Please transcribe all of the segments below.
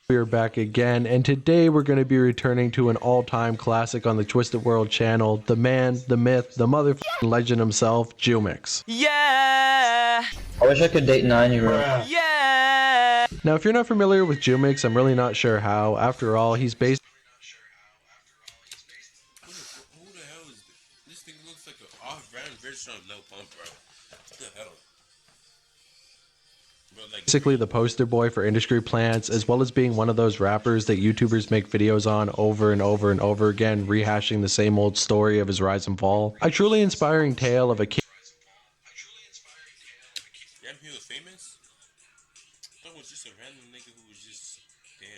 We are back again, and today we're going to be returning to an all-time classic on the Twisted World channel, the man, the myth, the motherfucking legend himself, Jumix. Yeah! I wish I could date 9-year-olds. Yeah! Now, if you're not familiar with Jumix, I'm really not sure how. After all, he's based. Who the hell is this? This thing looks like an off-brand version of Lil Pump, bro. What the hell? Bro, like, Basically the poster boy for industry plants, as well as being one of those rappers that YouTubers make videos on over and over and over again, rehashing the same old story of his rise and fall. A truly inspiring tale of a kid. damn, he was famous? I thought it was just a random nigga who was just there.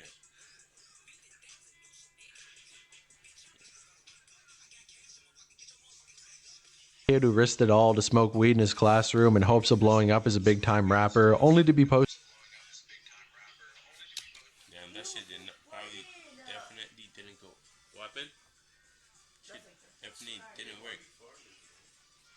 Kid who risked it all to smoke weed in his classroom in hopes of blowing up as a big-time rapper, only to be posted. Damn, that shit did not, probably definitely didn't go. What happened? Shit definitely didn't work.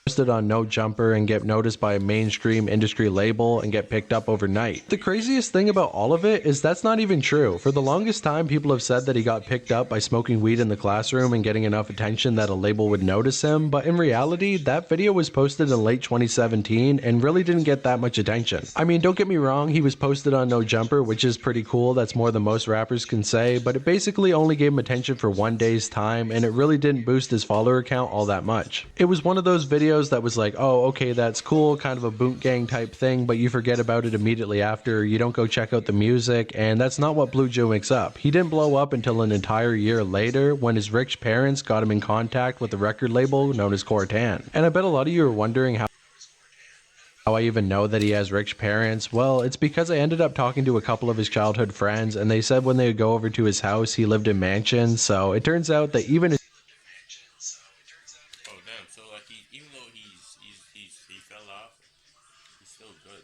Posted on No Jumper and get noticed by a mainstream industry label and get picked up overnight. The craziest thing about all of it is that's not even true. For the longest time, people have said that he got picked up by smoking weed in the classroom and getting enough attention that a label would notice him, but in reality, that video was posted in late 2017 and really didn't get that much attention. I mean, don't get me wrong, he was posted on No Jumper, which is pretty cool, that's more than most rappers can say, but it basically only gave him attention for one day's time and it really didn't boost his follower count all that much. It was one of those videos that was like, oh, okay, that's cool, kind of a boot gang type thing, but you forget about it immediately after, you don't go check out the music, and that's not what blew Jumix up. He didn't blow up until an entire year later when his rich parents got him in contact with a record label known as Cortan. And I bet a lot of you are wondering how I even know that he has rich parents. Well, it's because I ended up talking to a couple of his childhood friends, and they said when they would go over to his house, he lived in mansions, so it turns out that even his Oh damn! So like, even though he fell off, he's still good.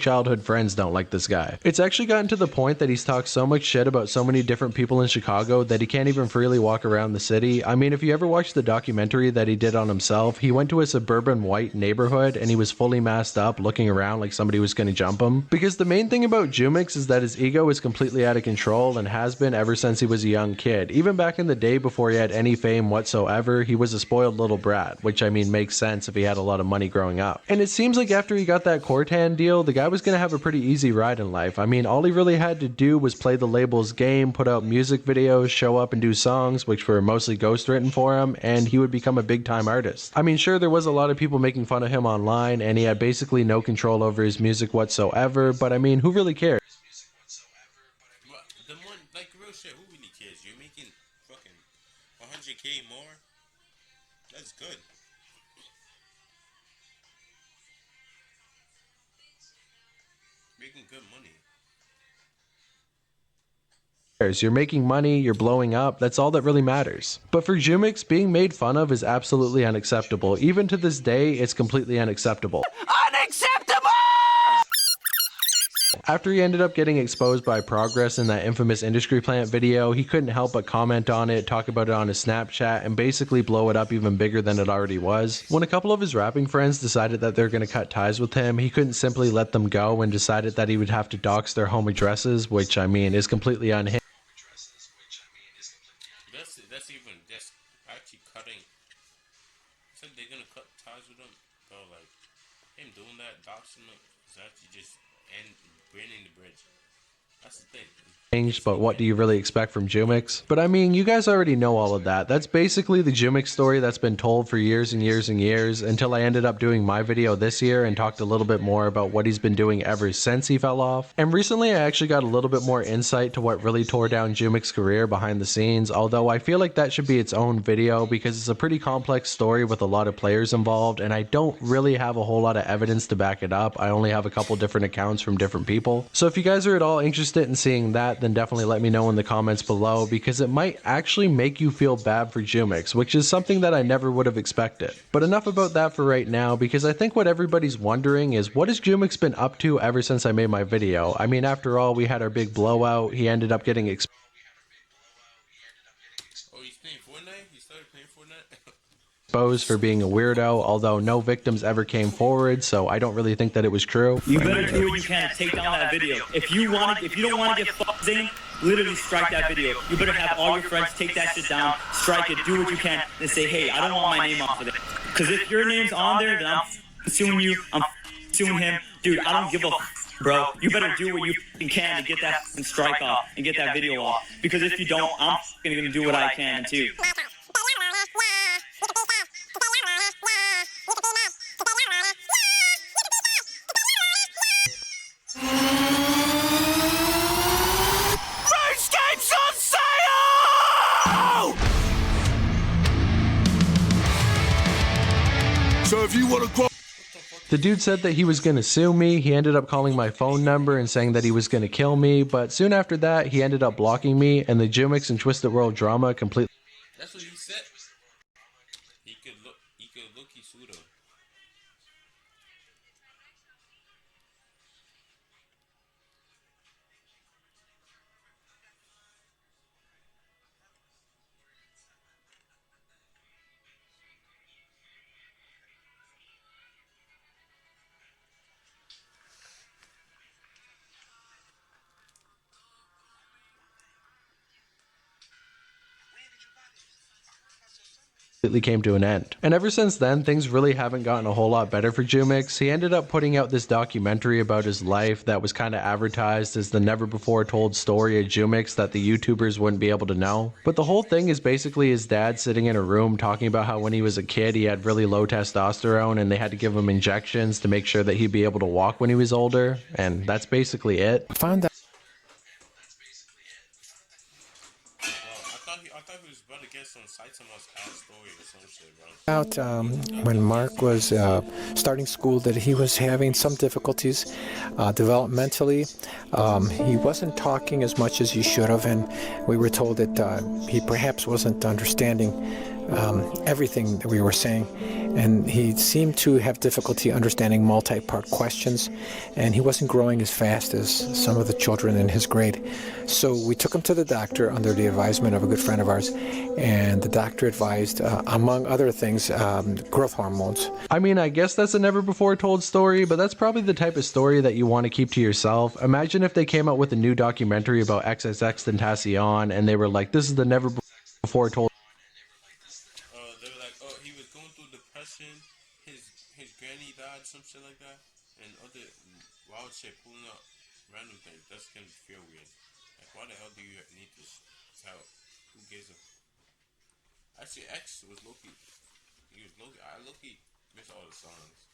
childhood friends don't like this guy. It's actually gotten to the point that he's talked so much shit about so many different people in Chicago that he can't even freely walk around the city. I mean, if you ever watched the documentary that he did on himself, he went to a suburban white neighborhood and he was fully masked up looking around like somebody was going to jump him. Because the main thing about Jumix is that his ego is completely out of control and has been ever since he was a young kid. Even back in the day before he had any fame whatsoever, he was a spoiled little brat, which I mean makes sense if he had a lot of money growing up. And it seems like after he got that Cortan deal, the guy was going to have a pretty easy ride in life. I mean, all he really had to do was play the label's game, put out music videos, show up and do songs, which were mostly ghostwritten for him, and he would become a big time artist. I mean, sure, there was a lot of people making fun of him online, and he had basically no control over his music whatsoever, but I mean, who really cares? Well, the one, like, real shit, who really cares? You're making fucking 100K more? That's good. Making good money. You're making money, you're blowing up, that's all that really matters. But for Jumix, being made fun of is absolutely unacceptable. Even to this day, it's completely unacceptable. Unacceptable! After he ended up getting exposed by Progress in that infamous industry plant video, he couldn't help but comment on it, talk about it on his Snapchat, and basically blow it up even bigger than it already was. When a couple of his rapping friends decided that they're going to cut ties with him, he couldn't simply let them go and decided that he would have to dox their home addresses, which I mean is completely unhinged. That's actually cutting. Said they're gonna cut ties with him, bro. Like, him doing that, doxing him, is actually just burning the bridge. That's the thing. But what do you really expect from Jumix? But I mean, you guys already know all of that. That's basically the Jumix story that's been told for years and years and years until I ended up doing my video this year and talked a little bit more about what he's been doing ever since he fell off. And recently I actually got a little bit more insight to what really tore down Jumix's career behind the scenes, although I feel like that should be its own video because it's a pretty complex story with a lot of players involved and I don't really have a whole lot of evidence to back it up. I only have a couple different accounts from different people. So if you guys are at all interested in seeing that, then definitely let me know in the comments below because it might actually make you feel bad for Jumix, which is something that I never would have expected. But enough about that for right now because I think what everybody's wondering is what has Jumix been up to ever since I made my video? I mean, after all, we had our big blowout, he ended up getting Oh, he's playing Fortnite? He started playing Fortnite? exposed for being a weirdo, although no victims ever came forward, so I don't really think that it was true. You better do what you can to take down that video. If you don't want to get fucked, Zane, literally strike that video. You better have all your friends take that shit down, strike it, do what you can, and say, hey, I don't want my name off of it. Because if your name's on there, then I'm suing you, I'm suing him. Dude, I don't give a bro. You better do what you can to get that strike off and get that video off. Because if you don't, I'm going to do what I can too. So if you want to call. The dude said that he was going to sue me. He ended up calling my phone number and saying that he was going to kill me, but soon after that, he ended up blocking me, and the Jumix and Twisted World drama completely. That's what he said. He could look he sued him. Came to an end. And ever since then, things really haven't gotten a whole lot better for Jumix. He ended up putting out this documentary about his life that was kind of advertised as the never before told story of Jumix that the YouTubers wouldn't be able to know. But the whole thing is basically his dad sitting in a room talking about how when he was a kid he had really low testosterone and they had to give him injections to make sure that he'd be able to walk when he was older. And that's basically it. Found out. I thought he was about to get some Saitama's past story or some shit, bro. Out when Mark was starting school that he was having some difficulties developmentally. He wasn't talking as much as he should have, and we were told that he perhaps wasn't understanding everything that we were saying, and he seemed to have difficulty understanding multi-part questions, and he wasn't growing as fast as some of the children in his grade. So we took him to the doctor under the advisement of a good friend of ours, and the doctor advised, among other things, growth hormones. I mean, I guess that's a never before told story, but that's probably the type of story that you want to keep to yourself. Imagine if they came out with a new documentary about XXXTentacion and they were like, this is the never before told. They were like, oh, he was going through depression, his granny died, some shit like that, and other wild shit pulling up random things. That's gonna feel weird. Like, why the hell do you need this help? Who gives a... Actually, X was Loki. He was Loki. I Loki missed all the songs.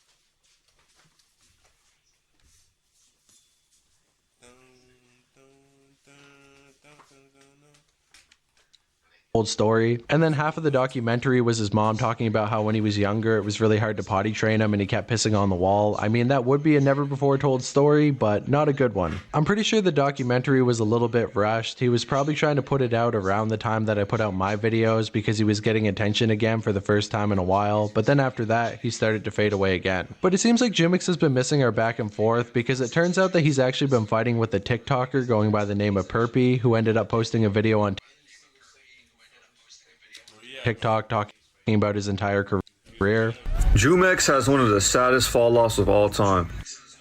Old story. And then half of the documentary was his mom talking about how when he was younger it was really hard to potty train him and he kept pissing on the wall. I mean, that would be a never before told story, but not a good one. I'm pretty sure the documentary was a little bit rushed. He was probably trying to put it out around the time that I put out my videos because he was getting attention again for the first time in a while, but then after that he started to fade away again. But it seems like Jumix has been missing our back and forth because it turns out that he's actually been fighting with a TikToker going by the name of Perpy, who ended up posting a video on TikTok talking about his entire career. Jumix has one of the saddest fall offs of all time.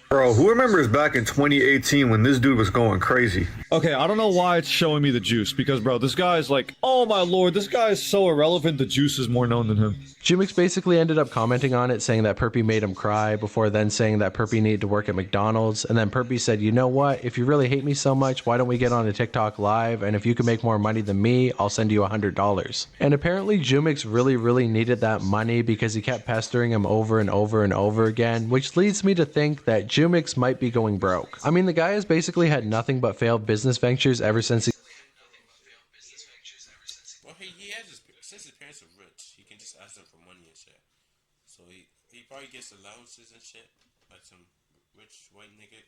Bro, who remembers back in 2018 when this dude was going crazy? Okay, I don't know why it's showing me the juice, because, bro, this guy's like, oh my lord, this guy is so irrelevant, the juice is more known than him. Jumix basically ended up commenting on it, saying that Perpy made him cry, before then saying that Perpy needed to work at McDonald's, and then Perpy said, you know what, if you really hate me so much, why don't we get on a TikTok live, and if you can make more money than me, I'll send you $100. And apparently Jumix really needed that money because he kept pestering him over and over and over again, which leads me to think that Jumix might be going broke. I mean, the guy has basically had nothing but failed business ventures ever since he... Well, he has his... Since his parents are rich, he can just ask them for money and shit. So he probably gets allowances and shit, like some rich white nigga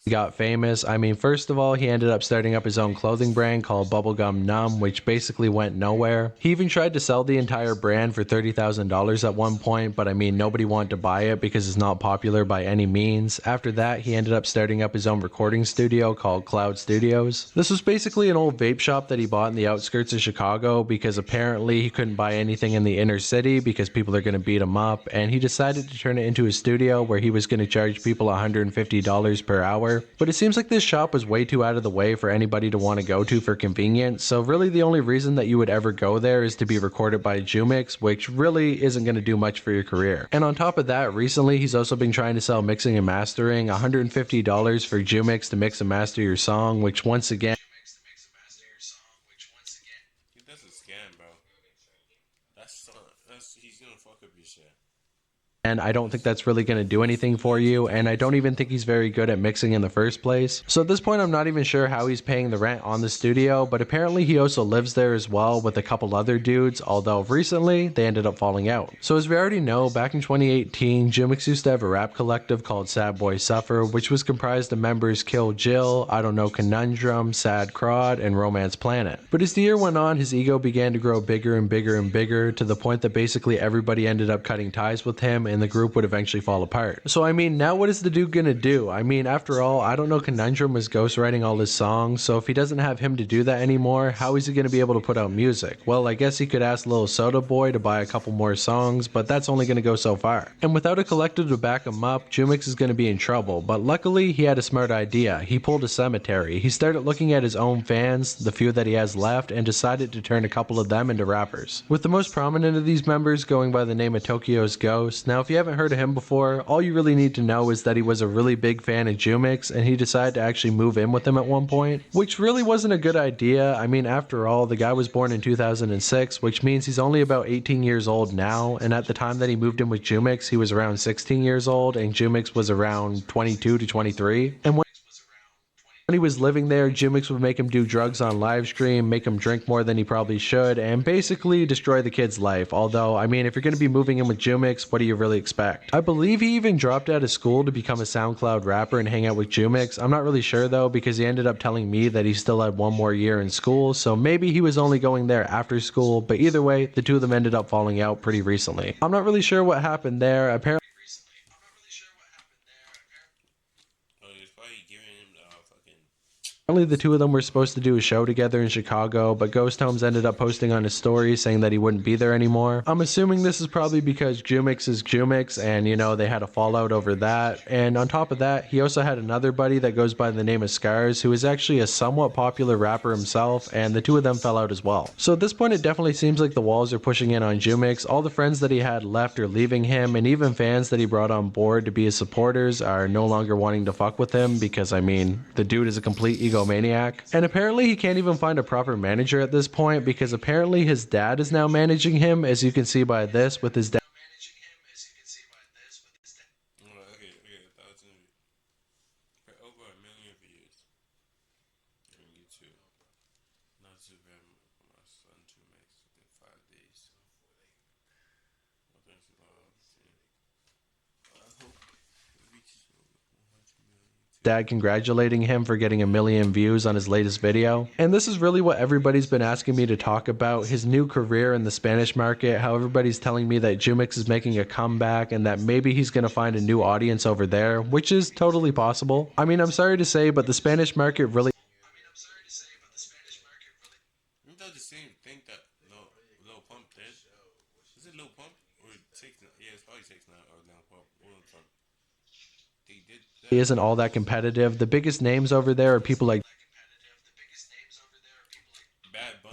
he got famous. I mean, first of all, he ended up starting up his own clothing brand called Bubblegum Numb, which basically went nowhere. He even tried to sell the entire brand for $30,000 at one point, but I mean, nobody wanted to buy it because it's not popular by any means. After that, he ended up starting up his own recording studio called Cloud Studios. This was basically an old vape shop that he bought in the outskirts of Chicago because apparently he couldn't buy anything in the inner city because people are going to beat him up, and he decided to turn it into a studio where he was going to charge people $150 per hour. But it seems like this shop was way too out of the way for anybody to want to go to for convenience, so really the only reason that you would ever go there is to be recorded by Jumix, which really isn't going to do much for your career. And on top of that, recently he's also been trying to sell mixing and mastering, $150 for Jumix to mix and master your song, which once again, That's a scam, bro. He's gonna fuck up your shit. and I don't think that's really going to do anything for you, and I don't even think he's very good at mixing in the first place. So at this point, I'm not even sure how he's paying the rent on the studio, but apparently he also lives there as well with a couple other dudes, although recently they ended up falling out. So as we already know, back in 2018, Jumix used to have a rap collective called Sad Boy Suffer, which was comprised of members Kill Jill, I Don't Know Conundrum, Sad Crod, and Romance Planet. But as the year went on, his ego began to grow bigger and bigger and bigger to the point that basically everybody ended up cutting ties with him, and the group would eventually fall apart. So I mean, now what is the dude gonna do? I mean, after all, I Don't Know Conundrum was ghostwriting all his songs, so if he doesn't have him to do that anymore, how is he gonna be able to put out music? Well, I guess he could ask Lil Soda Boy to buy a couple more songs, but that's only gonna go so far. And without a collective to back him up, Jumix is gonna be in trouble, but luckily he had a smart idea. He pulled a cemetery. He started looking at his own fans, the few that he has left, and decided to turn a couple of them into rappers. With the most prominent of these members going by the name of Tokyo's Ghost. Now, if you haven't heard of him before, all you really need to know is that he was a really big fan of Jumix, and he decided to actually move in with him at one point, which really wasn't a good idea. I mean, after all, the guy was born in 2006, which means he's only about 18 years old now, and at the time that he moved in with Jumix, he was around 16 years old, and Jumix was around 22 to 23. And when he was living there, Jumix would make him do drugs on live stream, make him drink more than he probably should, and basically destroy the kid's life. Although, I mean, if you're going to be moving in with Jumix, what do you really expect? I believe he even dropped out of school to become a SoundCloud rapper and hang out with Jumix. I'm not really sure though, because he ended up telling me that he still had one more year in school, so maybe he was only going there after school, but either way, the two of them ended up falling out pretty recently. I'm not really sure what happened there. Apparently the two of them were supposed to do a show together in Chicago, but Ghost Homes ended up posting on his story saying that he wouldn't be there anymore. I'm assuming this is probably because Jumix is Jumix, and you know, they had a fallout over that. And on top of that, he also had another buddy that goes by the name of Scars, who is actually a somewhat popular rapper himself, and the two of them fell out as well. So at this point, it definitely seems like the walls are pushing in on Jumix. All the friends that he had left are leaving him, and even fans that he brought on board to be his supporters are no longer wanting to fuck with him because, I mean, the dude is a complete egomaniac. And apparently he can't even find a proper manager at this point because apparently his dad is now managing him, as you can see by this, with his dad. Over 1 million views on YouTube. Not too bad for my son to make in 5 days. Well, thanks a lot. I hope it reaches over 100 million. Dad congratulating him for getting 1 million views on his latest video. And this is really what everybody's been asking me to talk about, his new career in the Spanish market, how everybody's telling me that Jumix is making a comeback and that maybe he's going to find a new audience over there, which is totally possible. I mean, I'm sorry to say, but the Spanish market really You know the same thing that Lil Pump did? Is it Lil Pump? Or Takes Nine? Yeah, it's probably Takes Nine or Lil Pump. They did that. isn't all that competitive. The biggest names over there are people like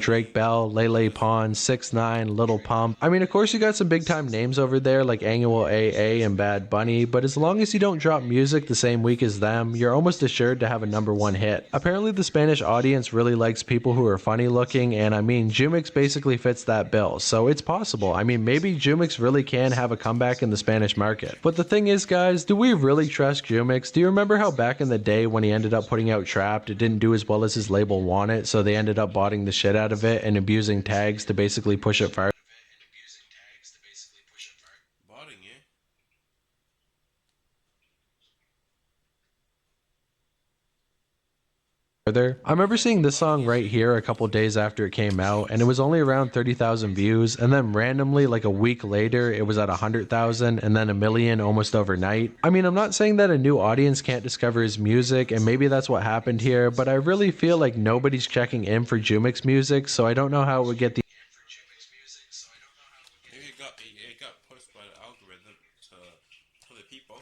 Drake Bell, Lele Pons, 6ix9ine, Little Pump. I mean, of course you got some big time names over there like Annual AA and Bad Bunny, but as long as you don't drop music the same week as them, you're almost assured to have a #1 hit. Apparently the Spanish audience really likes people who are funny looking, and I mean, Jumix basically fits that bill, so it's possible. I mean, maybe Jumix really can have a comeback in the Spanish market. But the thing is, guys, do we really trust Jumix? Do you remember how back in the day when he ended up putting out Trapped, it didn't do as well as his label wanted, so they ended up botting the shit out of it and abusing tags to basically push it farther? Botting it? further. I remember seeing this song right here a couple days after it came out, and it was only around 30,000 views, and then randomly, like a week later, it was at 100,000, and then a million almost overnight. I mean, I'm not saying that a new audience can't discover his music, and maybe that's what happened here, but I really feel like nobody's checking in for Jumik's music, so I don't know how it would get the Maybe it got pushed by the algorithm to the people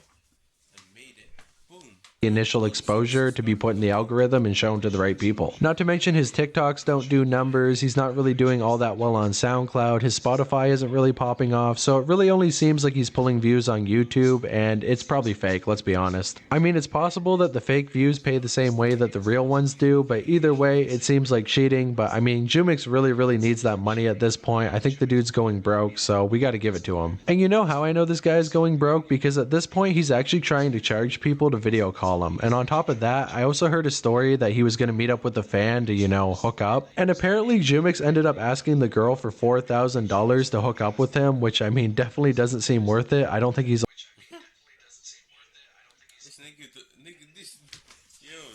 and made it. Boom. initial exposure to be put in the algorithm and shown to the right people. Not to mention his TikToks don't do numbers, he's not really doing all that well on SoundCloud, his Spotify isn't really popping off, so it really only seems like he's pulling views on YouTube, and it's probably fake, let's be honest. I mean, it's possible that the fake views pay the same way that the real ones do, but either way, it seems like cheating, but I mean, Jumix really needs that money at this point. I think the dude's going broke, so we gotta give it to him. And you know how I know this guy is going broke? Because at this point, he's actually trying to charge people to video call him. And on top of that, I also heard a story that he was going to meet up with a fan to, you know, hook up. And apparently Jumix ended up asking the girl for $4,000 to hook up with him, which I mean definitely doesn't seem worth it. I don't think he's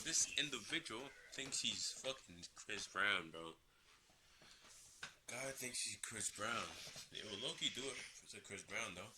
this individual thinks he's fucking Chris Brown, bro. God thinks he's Chris Brown. It will low-key do it to Chris Brown, though.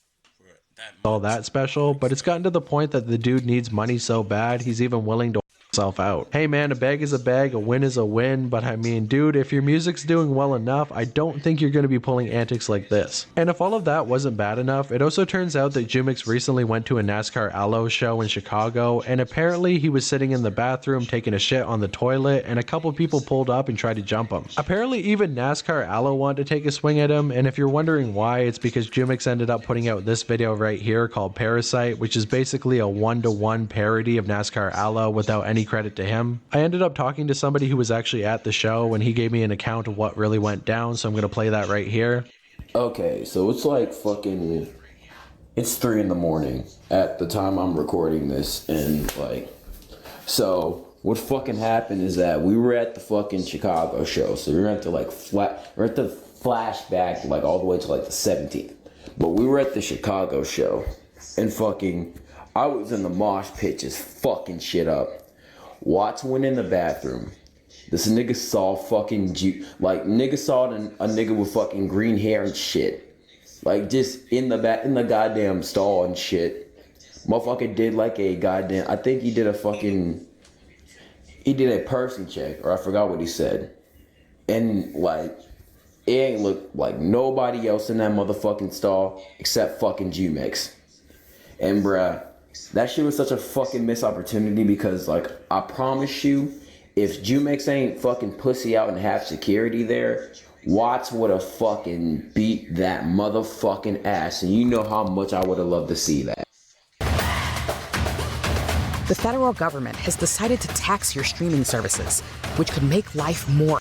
all that special, but it's gotten to the point that the dude needs money so bad he's even willing to himself out. Hey man, a bag is a bag, a win is a win, but I mean, dude, if your music's doing well enough, I don't think you're going to be pulling antics like this. And if all of that wasn't bad enough, it also turns out that Jumix recently went to a NASCAR Allo show in Chicago, and apparently he was sitting in the bathroom taking a shit on the toilet, and a couple people pulled up and tried to jump him. Apparently even NASCAR Allo wanted to take a swing at him, and if you're wondering why, it's because Jumix ended up putting out this video right here called Parasite, which is basically a one-to-one parody of NASCAR Allo without any credit to him. I ended up talking to somebody who was actually at the show, and he gave me an account of what really went down, so I'm gonna play that right here. Okay, so it's like it's 3 in the morning at the time I'm recording this, and like, so what fucking happened is that we were at the fucking Chicago show, so we were at the flashback like all the way to like the 17th, but we were at the Chicago show, and fucking I was in the mosh pit just fucking shit up. Watts went in the bathroom. This nigga saw fucking nigga saw a nigga with fucking green hair and shit, like just in the goddamn stall and shit. Motherfucker did like a goddamn, I think he did a person check, or I forgot what he said, and like it ain't look like nobody else in that motherfucking stall except fucking Jumix. And bruh, that shit was such a fucking missed opportunity, because like I promise you, if Jumix ain't fucking pussy out and have security there, Watts would have fucking beat that motherfucking ass, and you know how much I would have loved to see that. The federal government has decided to tax your streaming services, which could make life more.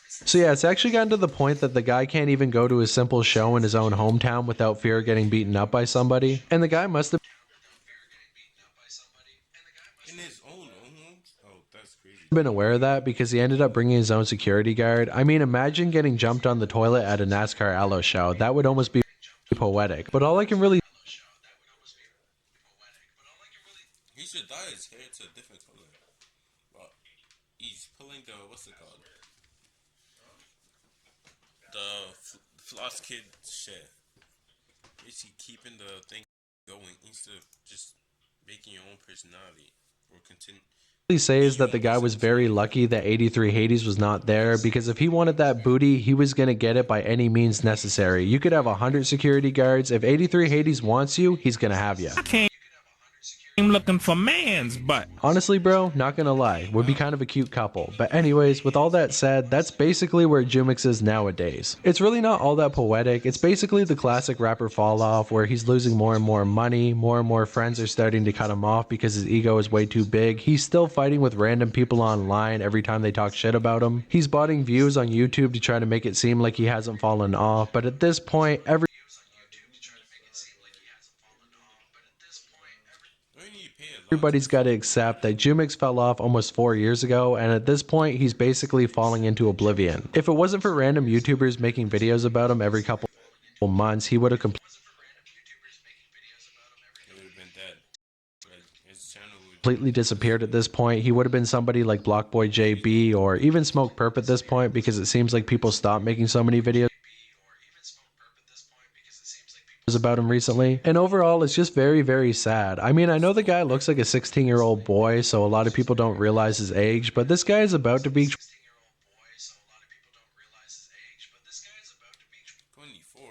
So yeah, it's actually gotten to the point that the guy can't even go to a simple show in his own hometown without fear of getting beaten up by somebody. And the guy must have been aware of that, because he ended up bringing his own security guard. I mean, imagine getting jumped on the toilet at a NASCAR Allo show. That would almost be poetic. But all I can really... He should dye his hair to a different color. But he's pulling the, what's it called? The floss kid shit. Is he keeping the thing going instead of just making your own personality or continue? Say is that the guy was very lucky that 83 Hades was not there, because if he wanted that booty, he was going to get it by any means necessary. You could have 100 security guards. If 83 Hades wants you, he's going to have you. I'm looking for man's butt. Honestly, bro, not gonna lie, would be kind of a cute couple. But anyways, with all that said, that's basically where Jumix is nowadays. It's really not all that poetic. It's basically the classic rapper fall off, where he's losing more and more money, more and more friends are starting to cut him off because his ego is way too big. He's still fighting with random people online every time they talk shit about him. He's botting views on YouTube to try to make it seem like he hasn't fallen off, but at this point, everybody's got to accept that Jumix fell off almost 4 years ago, and at this point, he's basically falling into oblivion. If it wasn't for random YouTubers making videos about him every couple months, he would have completely Like his channel would completely disappeared at this point. He would have been somebody like Blockboy JB or even Smoke Perp at this point, because it seems like people stopped making so many videos about him recently. And overall, it's just very, very sad. I mean, I know the guy looks like a 16-year-old boy, so a lot of people don't realize his age, but this guy is about to be 24.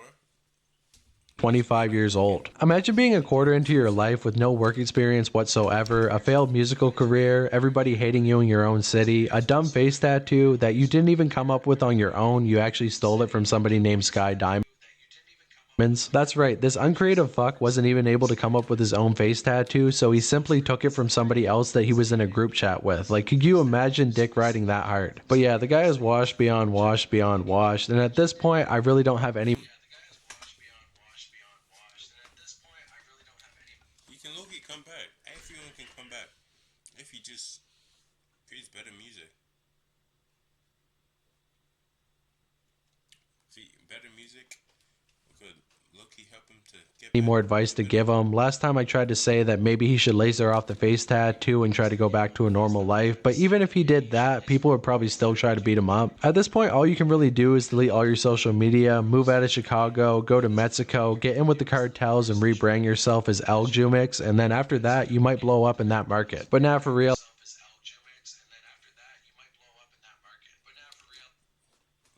25 years old. Imagine being a quarter into your life with no work experience whatsoever, a failed musical career, everybody hating you in your own city, a dumb face tattoo that you didn't even come up with on your own, you actually stole it from somebody named Sky Diamond. That's right, this uncreative fuck wasn't even able to come up with his own face tattoo, so he simply took it from somebody else that he was in a group chat with. Like, could you imagine dick riding that hard? But yeah, the guy is washed beyond washed beyond washed, and at this point, I really don't have any He can low-key come back. Everyone can come back if he just creates better music. See, better music could low-key help him to get any back. more advice to give him. Last time I tried to say that maybe he should laser off the face tattoo and try to go back to a normal life, but even if he did that, people would probably still try to beat him up. At this point, all you can really do is delete all your social media, move out of Chicago, go to Mexico, get in with the cartels and rebrand yourself as El Jumix, and then after that, you might blow up in that market. But now for real,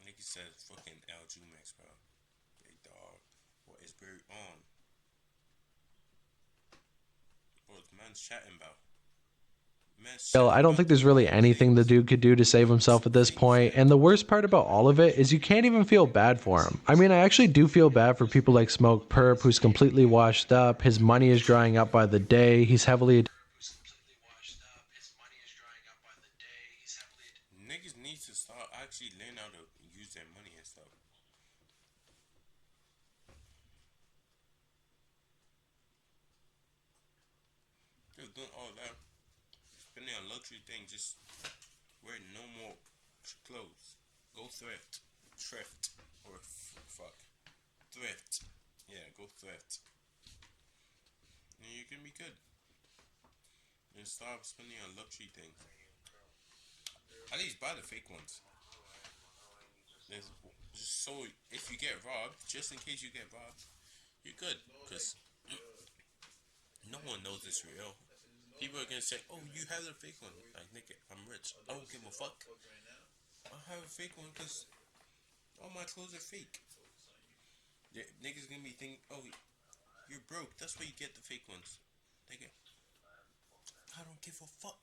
Like he said, fucking LG Max, bro. Big dog. What is very on? What is man's chatting about? I don't think there's really anything the dude could do to save himself at this point, and the worst part about all of it is you can't even feel bad for him. I mean, I actually do feel bad for people like Smoke Perp, who's completely washed up, his money is drying up by the day, he's heavily Niggas need to start actually learning how to use their money and stuff. Just doing all that, spending on luxury things, just wear no more clothes. Go thrift, or fuck, thrift. Yeah, go thrift, and you can be good. And stop spending on luxury things. At least buy the fake ones. There's just so if you get robbed, just in case you get robbed, you're good. Cause no one knows it's real. People are gonna say, "Oh, you have a fake one." Like, nigga, I'm rich. I don't give a fuck. I have a fake one because all my clothes are fake. Niggas gonna be thinking, "Oh, you're broke. That's why you get the fake ones." Nigga, I don't give a fuck.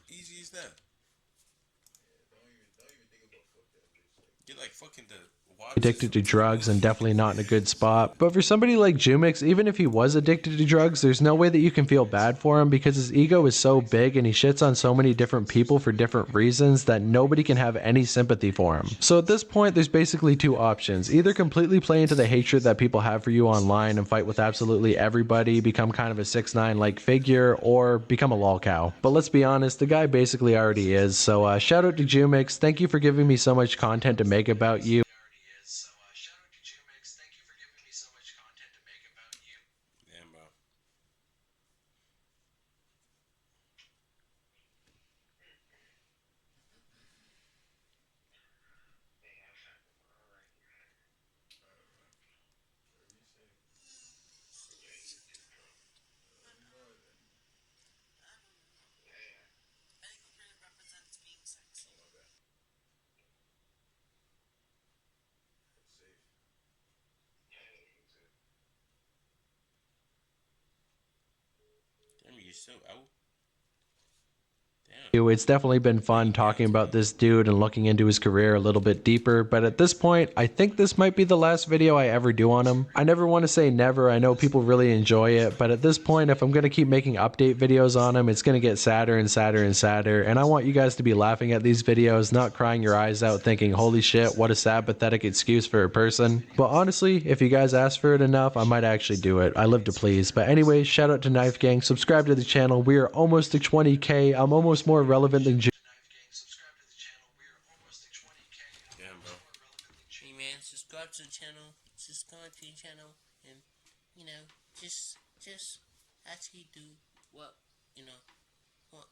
Easy as that. You're like fucking the addicted to drugs and definitely not in a good spot. But for somebody like Jumix, even if he was addicted to drugs, there's no way that you can feel bad for him because his ego is so big and he shits on so many different people for different reasons that nobody can have any sympathy for him. So at this point, there's basically two options. Either completely play into the hatred that people have for you online and fight with absolutely everybody, become kind of a 6ix9ine like figure, or become a lolcow. But let's be honest, the guy basically already is. So shout out to Jumix. Thank you for giving me so much content to make about you. damn, bro. Damn, you're so out. It's definitely been fun talking about this dude and looking into his career a little bit deeper, but at this point, I think this might be the last video I ever do on him. I never want to say never, I know people really enjoy it, but at this point, if I'm going to keep making update videos on him, it's going to get sadder and sadder and sadder, and I want you guys to be laughing at these videos, not crying your eyes out thinking, holy shit, what a sad, pathetic excuse for a person. But honestly, if you guys ask for it enough, I might actually do it. I live to please. But anyways, shout out to Knife Gang, subscribe to the channel, we are almost to 20k, I'm almost more relevant than Damn, bro. Hey, man, subscribe to the channel. Subscribe to the channel. And, you know, just actually do Well, you know, well,